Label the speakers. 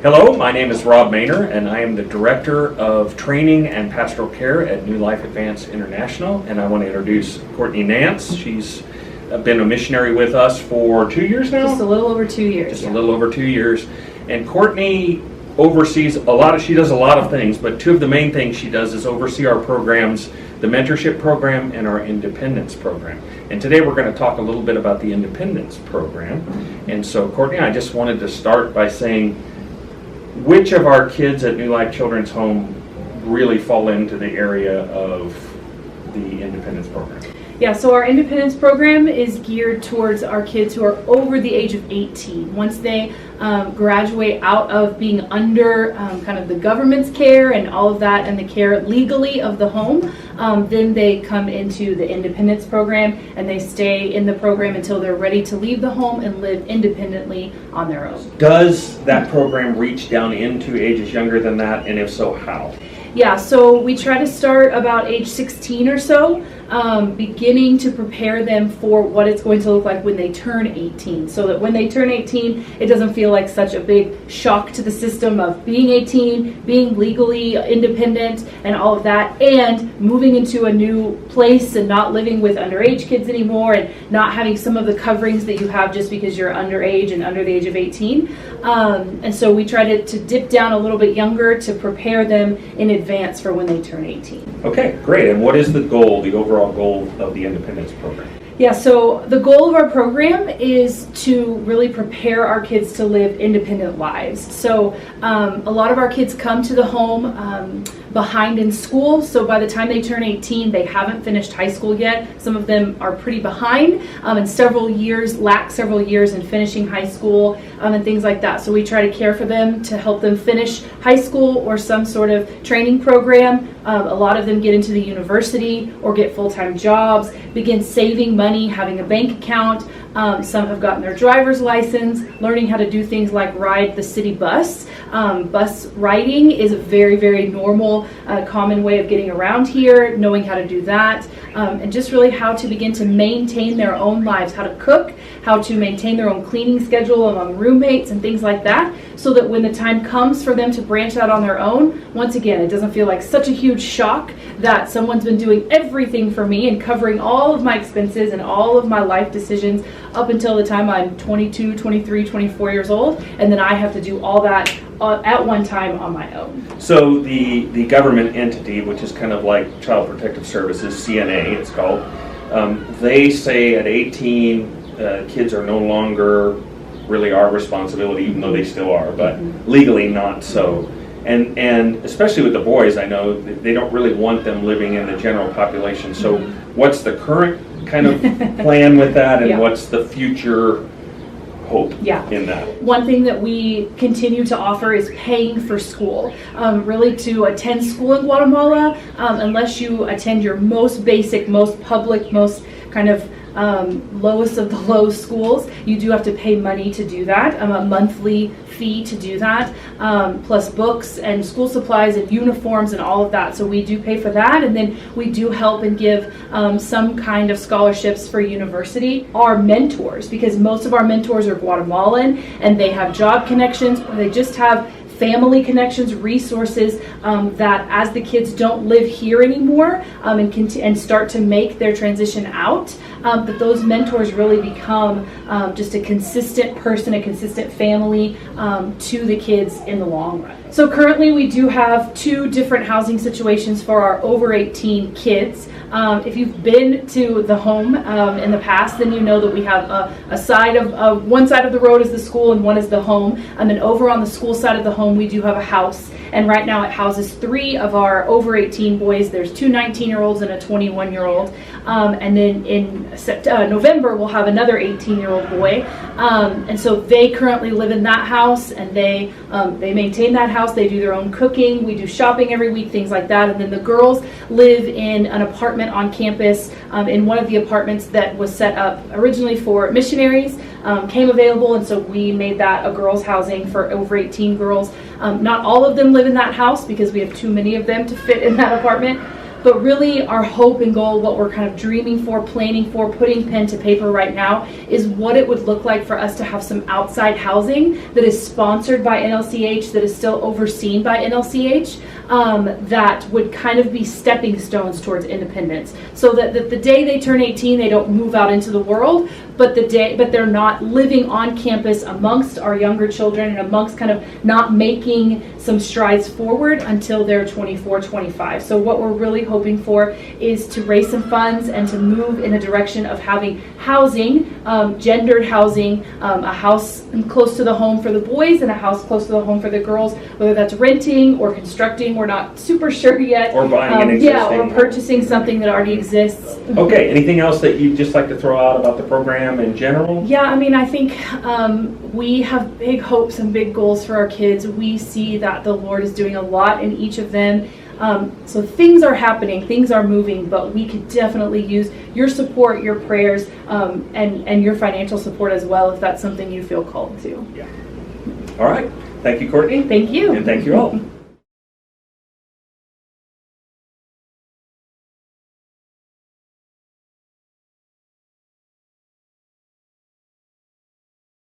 Speaker 1: Hello, my name is Rob Maynor, and I am the Director of Training and Pastoral Care at New Life Advance International, and I want to introduce Courtney Nance. She's been a missionary with us for 2 years now?
Speaker 2: Just a little over 2 years.
Speaker 1: Just a little over 2 years. And Courtney oversees she does a lot of things, but two of the main things she does is oversee our programs, the mentorship program and our independence program. And today we're going to talk a little bit about the independence program. And so Courtney, I just wanted to start by saying, which of our kids at New Life Children's Home really fall into the area of the independence program?
Speaker 2: Yeah, so our independence program is geared towards our kids who are over the age of 18. Once they graduate out of being under kind of the government's care and all of that and the care legally of the home, then they come into the independence program and they stay in the program until they're ready to leave the home and live independently on their own.
Speaker 1: Does that program reach down into ages younger than that, and if so, how?
Speaker 2: Yeah, so we try to start about age 16 or so, beginning to prepare them for what it's going to look like when they turn 18. So that when they turn 18, it doesn't feel like such a big shock to the system of being 18, being legally independent and all of that, and moving into a new place and not living with underage kids anymore and not having some of the coverings that you have just because you're underage and under the age of 18. And so we try to dip down a little bit younger to prepare them in advance for when they turn 18.
Speaker 1: Okay, great. And what is the goal, the overall goal of the independence program?
Speaker 2: Yeah, so the goal of our program is to really prepare our kids to live independent lives. So a lot of our kids come to the home behind in school, so by the time they turn 18, they haven't finished high school yet. Some of them are pretty behind and lack several years in finishing high school and things like that. So we try to care for them to help them finish high school or some sort of training program. A lot of them get into the university or get full-time jobs, begin saving money, having a bank account. Some have gotten their driver's license, learning how to do things like ride the city bus. Bus riding is a very, very normal, common way of getting around here, knowing how to do that, and just really how to begin to maintain their own lives, how to cook, how to maintain their own cleaning schedule among roommates and things like that, so that when the time comes for them to branch out on their own, once again, it doesn't feel like such a huge shock that someone's been doing everything for me and covering all of my expenses and all of my life decisions up until the time I'm 22, 23, 24 years old, and then I have to do all that at one time on my own.
Speaker 1: So the government entity, which is kind of like Child Protective Services, CNA it's called, they say at 18 kids are no longer really our responsibility, even though they still are, but legally not so. And especially with the boys, I know they don't really want them living in the general population. So what's the current kind of plan with that, and what's the future hope in that?
Speaker 2: One thing that we continue to offer is paying for school. Really, to attend school in Guatemala, unless you attend your most basic, most public, most kind of lowest of the low schools, you do have to pay money to do that, a monthly fee to do that, plus books and school supplies and uniforms and all of that. So we do pay for that, and then we do help and give some kind of scholarships for university. Our mentors, because most of our mentors are Guatemalan and they have job connections, or they just have family connections, resources that as the kids don't live here anymore and start to make their transition out, that those mentors really become just a consistent person, a consistent family to the kids in the long run. So currently we do have 2 different housing situations for our over 18 kids. If you've been to the home in the past, then you know that we have a side of one side of the road is the school and one is the home, and then over on the school side of the home we do have a house, and right now it houses 3 of our over 18 boys. There's 2 19-year-olds and a 21-year-old, and then in November we'll have another 18-year-old boy, and so they currently live in that house, and they maintain that house. They do their own cooking, we do shopping every week, things like that. And then the girls live in an apartment on campus, in one of the apartments that was set up originally for missionaries, came available, and so we made that a girls' housing for over 18 girls. Not all of them live in that house because we have too many of them to fit in that apartment, But really our hope and goal, what we're kind of dreaming for, planning for, putting pen to paper right now, is what it would look like for us to have some outside housing that is sponsored by NLCH, that is still overseen by NLCH, that would kind of be stepping stones towards independence. So that the day they turn 18, they don't move out into the world, but they're not living on campus amongst our younger children and amongst kind of not making some strides forward until they're 24, 25. So what we're really hoping for is to raise some funds and to move in a direction of having housing, gendered housing, a house close to the home for the boys and a house close to the home for the girls, whether that's renting or constructing, we're not super sure yet.
Speaker 1: Or buying an existing.
Speaker 2: Yeah, or purchasing something that already exists.
Speaker 1: Okay, anything else that you'd just like to throw out about the program in general?
Speaker 2: Yeah, I mean, I think we have big hopes and big goals for our kids. We see that the Lord is doing a lot in each of them. So things are happening, things are moving, but we could definitely use your support, your prayers, and your financial support as well, if that's something you feel called to.
Speaker 1: Yeah. All right. Thank you, Courtney.
Speaker 2: Thank you.
Speaker 1: And thank you all.